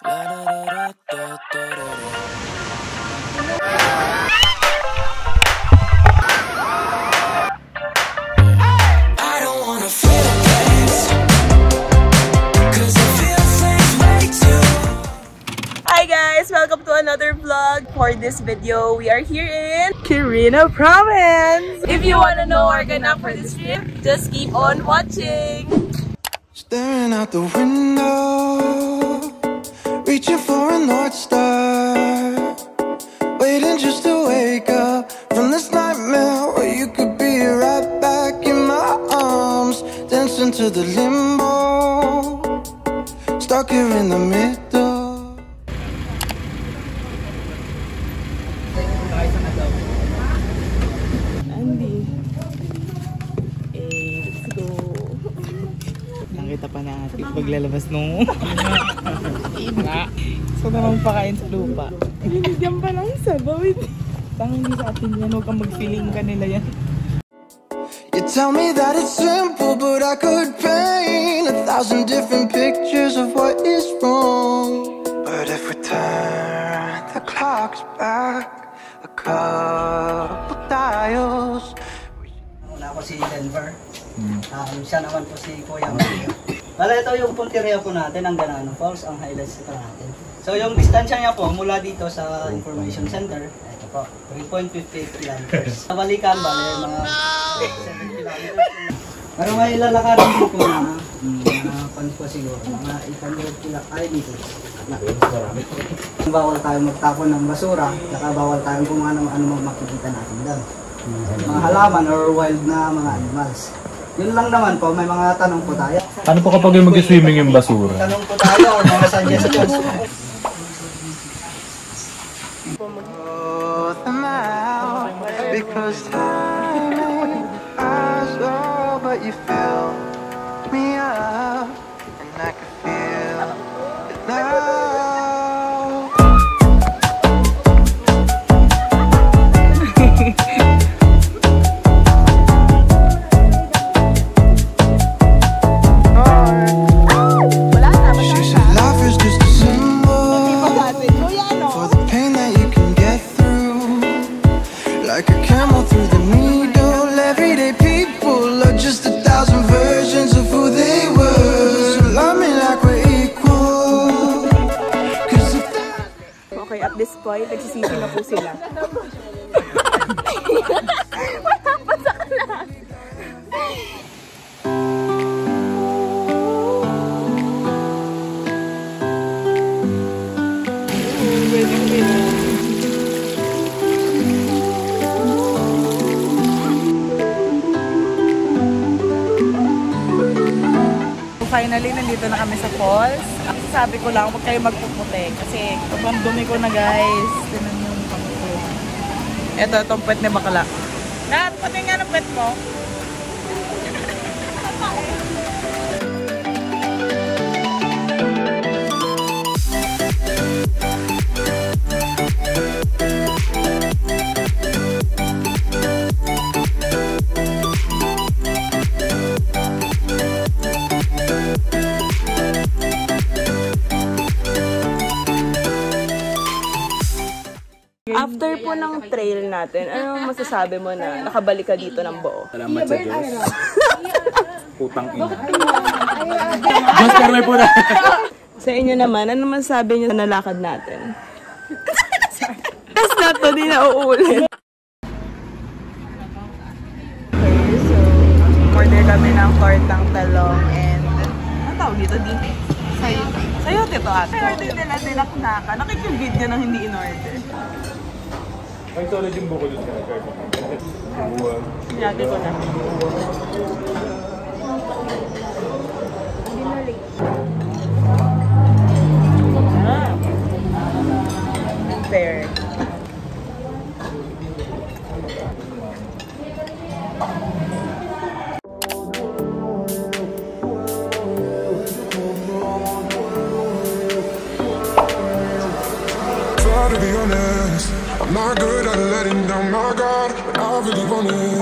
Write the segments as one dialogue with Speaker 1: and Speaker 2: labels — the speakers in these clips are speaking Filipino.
Speaker 1: Hi guys! Welcome to another vlog. For this video, we are here in Quirino Province. If you want to know our ganap for this trip, just keep on watching.
Speaker 2: Staring out the window, reaching for a North Star, waiting just to wake up from this nightmare where you could be right back in my arms, dancing to the limbo, stuck here in the middle.
Speaker 3: Nakita pa natin paglalabas nung ina. So naman pakain sa lupa. Binigyan pa lang sabaw. Tang hindi sa atin yan. Huwag kang mag-feeling ka nila yan.
Speaker 2: You tell me that it's simple, but I could paint 1,000 different pictures of what is wrong. But if we turn the clocks back a couple dials.
Speaker 4: Una ako si Denver. Siya naman po si Kuya Mario. Wala, ito yung punteriya po natin, ang Ganano Falls, ang highlights ito natin. So yung distansya niya po mula dito sa Information Center, ito po, 3.58 kilometers. Sa balikan, bale, mga 7 kilometers. Pero may lalakarin din po na, panis po siguro, mga 800 meters. Bawal tayong magtapon ng basura, bawal tayong kung ano makikita natin doon. Mga halaman or wild na mga animals. Yun lang naman po, may mga tanong po tayo.
Speaker 5: Ano po kapag yung mag-swimming yung basura?
Speaker 4: Tanong po tayo, mga suggestions.
Speaker 2: Because time passed, oh, but you fill me up, and I can feel it now.
Speaker 1: At this point, nagsisisi na po sila. Wala pa sa kanan. Finally, nandito na kami sa falls. Sabi ko lang, huwag kayo magpuputi kasi sobrang dumi ko na guys. Tinan yung pangko. Ito, itong pet ni bakla. Nat, pati nga ng pet mo. After po ng trail natin, ano masasabi mo na nakabalik ka dito ng buo?
Speaker 5: Salamat sa Diyos. Putang ina. Diyos karmay po na.
Speaker 1: Sa inyo naman, ano masasabi niyo sa nalakad natin? Tapos na to, di na uulit. Okay, so, order kami ng tortang talong and ano tawag dito? Sayote to ate. Order nila dilaknaka. Nakikibidyo nang hindi in-order.
Speaker 5: Ay, solid yung buko doon ka.
Speaker 1: Sinati ko na. Fair.
Speaker 6: To be honest, I'm not good at letting down my guard, but I really want it.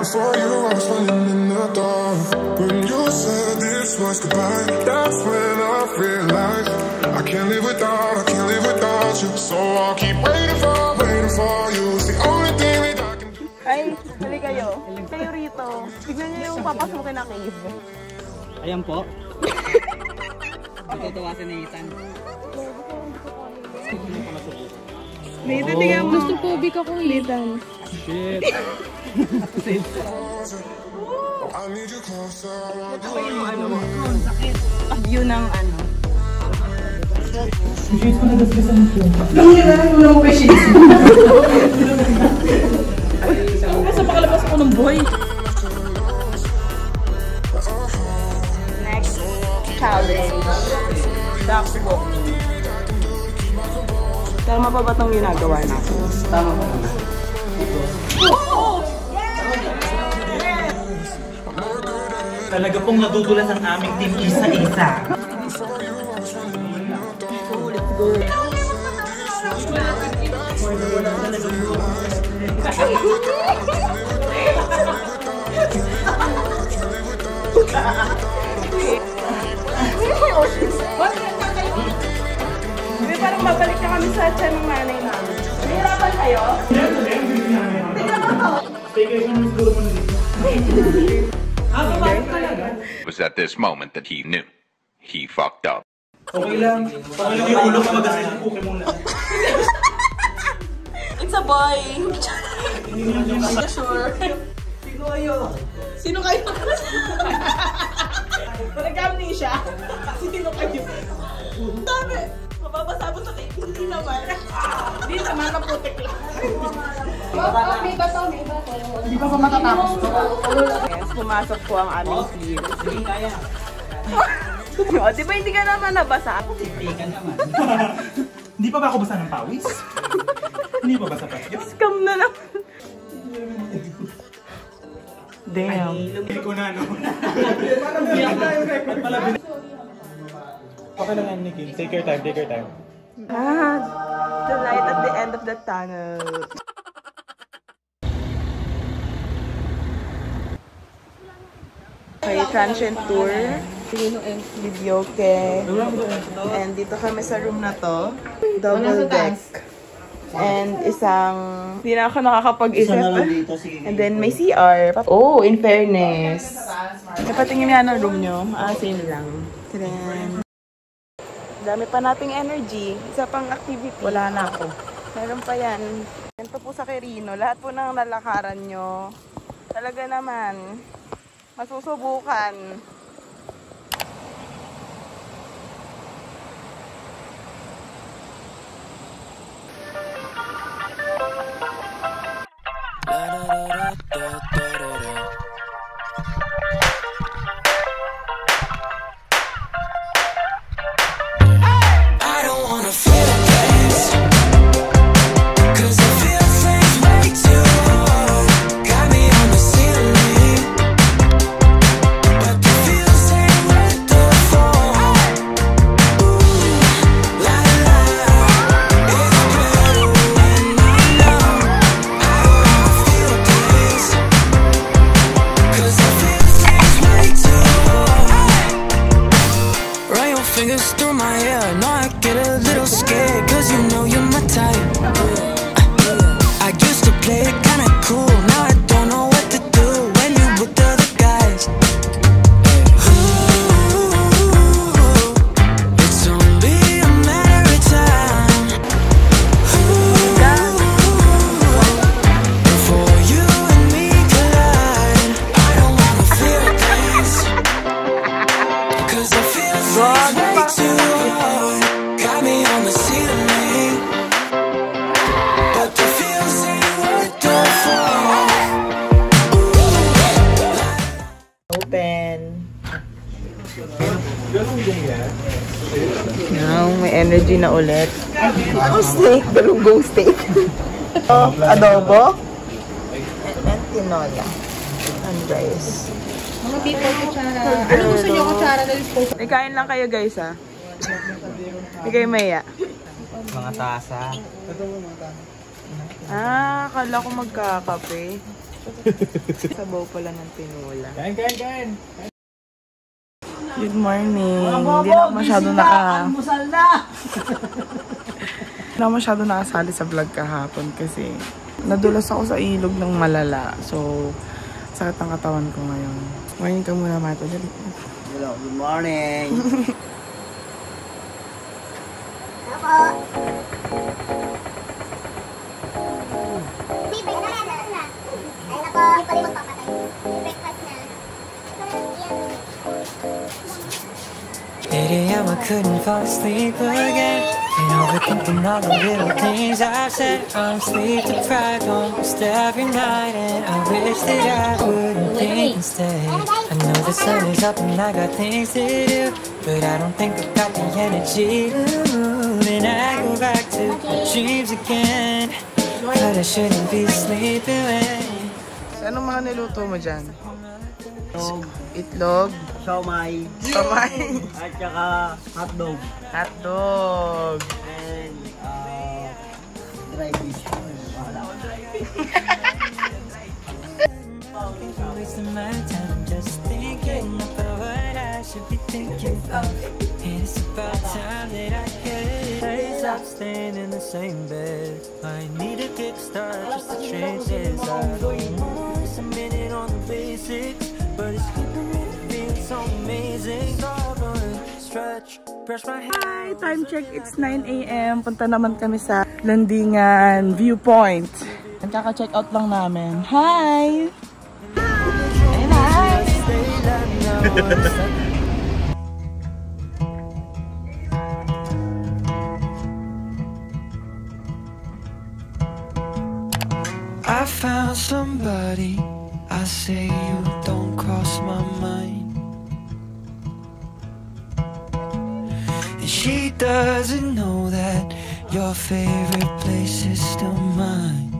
Speaker 6: Before you, I was running in the dark. When you said this this was goodbye. That's when I realized I can't live without you. So I'll keep waiting for you. It's the only thing that I can do.
Speaker 1: Ay, hali kayo. Kayo rito. Tignan niyo yung papasukin na cave.
Speaker 4: Ayan po. Tutuwasin ni Ethan.
Speaker 1: Nathan, tingnan mo.
Speaker 7: Gusto po, bika ko Ethan.
Speaker 4: Shit.
Speaker 6: I need you closer.
Speaker 1: View ng ano. Nasa pakalabas ako ng boy. Next challenge. Duck walk. Tama pa ba itong ginagawa natin?
Speaker 4: Tama po.
Speaker 3: Talaga pong nadudulas ang aming team isa-isa.
Speaker 1: Hindi, parang babalik na kami sa tiyan ng nanay namin. Nahirapan kayo? Tingnan mo to!
Speaker 8: It was at this moment that he knew. He fucked up.
Speaker 3: Okay lang. Okay lang yung ulo ka mag-asin ng puke muna.
Speaker 1: It's a boy! Sure. Sino kayo? Sino kayo? Nag-amnesia. Sino kayo? Dami! Mababasa mo sa cake. Hindi naman. Hindi naman, naputik lang.
Speaker 7: May bato, may bato.
Speaker 1: Hindi pa matatapos ko. Yes, pumasok po ang aming team.
Speaker 4: Hindi kaya.
Speaker 1: O, di ba hindi ka naman nabasa?
Speaker 4: Hindi ka naman.
Speaker 3: Hindi pa ba ako basa ng pawis? Hindi pa basa pa?
Speaker 1: Scam na lang. Damn.
Speaker 3: Hindi ko na, no? Okay lang yan, Nikki. Take your time, take your time.
Speaker 1: Ah, the light at the end of the tunnel. Okay, transient tour. Video ke. And dito kami sa room na to. Double deck. And isang... Hindi na ako nakakapag-isip. And then may CR. Oh, in fairness. Napatingin nga ng room nyo. Same lang. Tadaan. Dami pa nating energy. Isa pang activity. Wala na ako. Meron pa yan. Ganito po sa Quirino. Lahat po ng nalakaran nyo. Talaga naman. Masusubukan. Now, may energy na ulit. Oh, steak. Galunggong steak. Oh, adobo. And tinola. And rice.
Speaker 7: Mga people kutsara. Ano gusto nyo kutsara na disposal?
Speaker 1: May kain lang kayo guys ha. Hindi kayo maya.
Speaker 4: Mga tasa.
Speaker 1: Ah, akala ko magkakape. Sabaw pala ng tinola.
Speaker 3: Kain, kain, kain!
Speaker 1: Good morning. Hindi na ako masyado nakasali sa vlog kahapon kasi nadulas ako sa ilog ng malala. So, sakit ang katawan ko ngayon. Morning ka muna, Mato.
Speaker 4: Hello, good morning.
Speaker 2: I couldn't fall asleep again. And overthinking all the little things I've said. I'm sleep deprived almost every night, and I wish that I wouldn't think instead. I know the sun is up and I got things to do, but I don't think I got the energy to move. And I go back to my dreams again, but I shouldn't be sleeping when.
Speaker 1: So, anong mga niluto mo dyan? Itlog.
Speaker 4: Siomay.
Speaker 1: Siomay.
Speaker 4: At saka hotdog.
Speaker 1: Hotdog.
Speaker 4: And dry fish.
Speaker 2: Wasting my time just thinking about what I should be thinking of. And it's about time that I get. Stop staying in the same bed. I need a kickstart, just the trenches. I don't know, it's a minute on the basics, but it's keeping me feeling so amazing. Stretch, brush my hair.
Speaker 1: Hi! Time check, it's 9 AM. Punta naman kami sa Landingan Viewpoint. Kaka-check out lang namin. Hi! Hi!
Speaker 2: I found somebody, I say you don't cross my mind. And she doesn't know that your favorite place is still mine.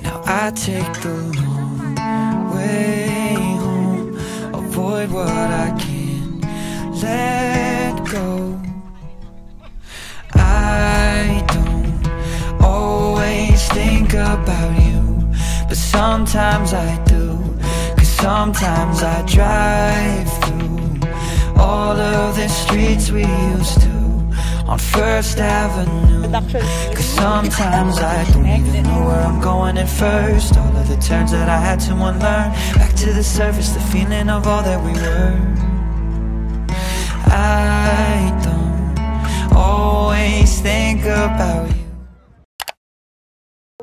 Speaker 2: Now I take the long way home, avoid what I can't let go. I don't always think about you, but sometimes I do, 'cause sometimes I drive through all of the streets we used to on First Avenue, 'cause sometimes I don't even know where I'm going at first. All of the turns that I had to unlearn, back to the surface, the feeling of all that we were. I don't always think about you.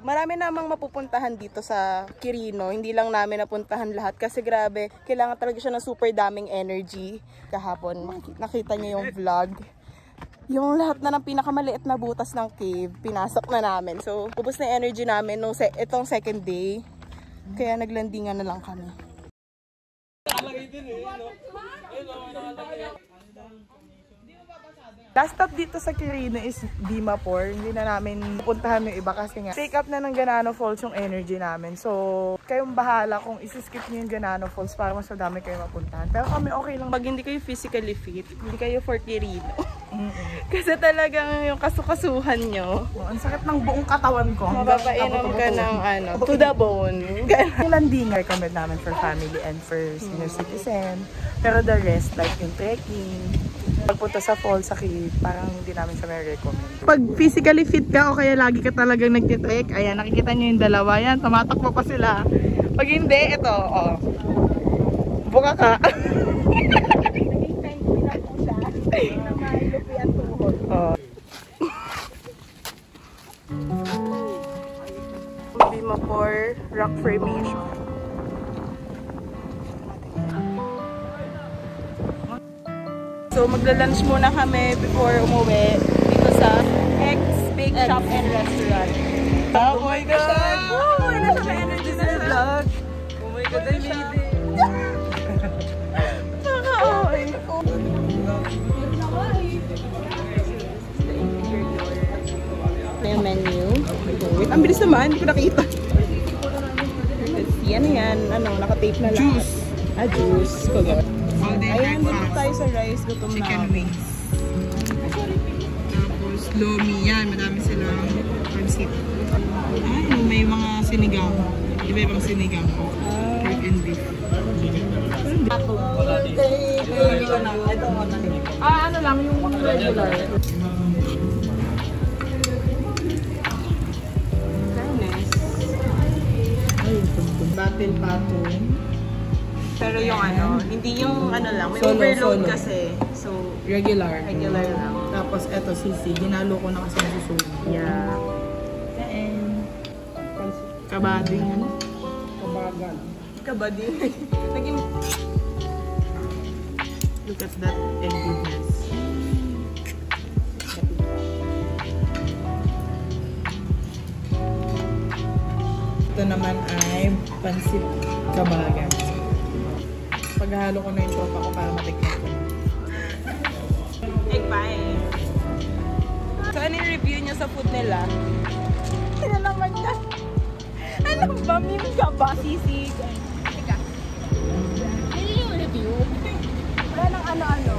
Speaker 1: Marami namang mapupuntahan dito sa Quirino. Hindi lang namin napuntahan lahat kasi grabe, kailangan talaga siya ng super daming energy. Kahapon, nakita niyo yung vlog. Yung lahat na ng pinakamaliit na butas ng cave, pinasok na namin. So, ubos na energy namin nung itong second day. Kaya naglandingan na lang kami. Last stop dito sa Quirino is Bimmapor. Hindi na namin pupuntahan yung iba kasi nga take up na ng Ganano Falls yung energy namin. So, kayong bahala kung isi-skip nyo yung Ganano Falls para mas madami kayo mapuntahan. Pero kami okay lang. Pag hindi kayo physically fit, hindi kayo for Quirino. Kasi talagang yung kasukasuhan nyo. Ang sakit ng buong katawan ko. Mapapainom ka ng to the bone. Landingan recommend namin for family and for senior citizen. Pero the rest, like yung trekking, pagpunta sa falls, sa cave, parang hindi namin siya may recommend. Pag physically fit ka o kaya lagi ka talagang nagtitrek, ayan, nakikita nyo yung dalawa yan, tumatakbo pa sila. Pag hindi, ito, oh, buka ka. Oh. Bimmapor rock formation. So magla-lunch muna kami before umuwi dito sa Eks Bakeshop and Restaurant. Oh my God! Oh, nasa may energy na vlog. Oh my God, I made it. Yung menu. Wait, ang bilis naman, hindi ko nakita. Yan yan, naka-tape na lang. Juice. Juice. Ayan, dito tayo sa rice, gutom na. Chicken wings. Tapos, lomi yan. Madami silang pancit. May mga sinigang. Iba-ibang sinigang. Pork and beef. Ano lang, yung regular.
Speaker 3: Battle pattern.
Speaker 1: Pero yung hindi yung lang, may
Speaker 3: Solo,
Speaker 1: overload
Speaker 3: solo.
Speaker 1: kasi. So,
Speaker 3: Regular.
Speaker 1: regular lang.
Speaker 3: Tapos eto sisi, ginalo ko na kasi yung susunod.
Speaker 1: Yeah.
Speaker 3: Kabading ano? Kabagan.
Speaker 1: Kabading. Naging...
Speaker 3: Look at that egg goodness. Ito naman ay pansit kabagan. Paghalo ko na yung tropa ko para matikman ko.
Speaker 1: Egg pie. So, ano yung review nyo sa food nila? Ano naman ka? Ano ba? Meme ka ba? Sisig. Teka. Ano yung review? Wala nang ano-ano.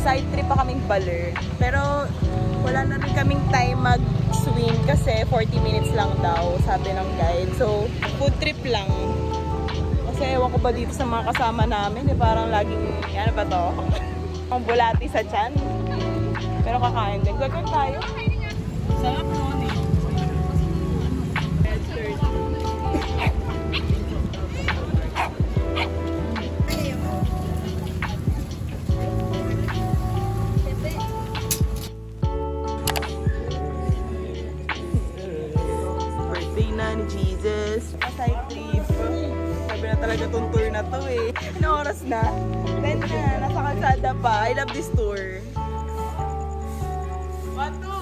Speaker 1: Side trip pa kaming Baler. Pero wala na rin kaming time mag-swim kasi 40 minutes lang daw, sabi ng guide. So, food trip lang. Kasi ewan ko ba dito sa mga kasama namin, parang laging, ano ba to? Ang bulati sa tiyan. Pero kakain din. Gagawin tayo. Sarap noon eh. Ni Jesus. Side trip. Sabi na talaga itong tour na to eh. Ano oras na? 10 na. Nasa kalsada pa. I love this tour. 1, 2.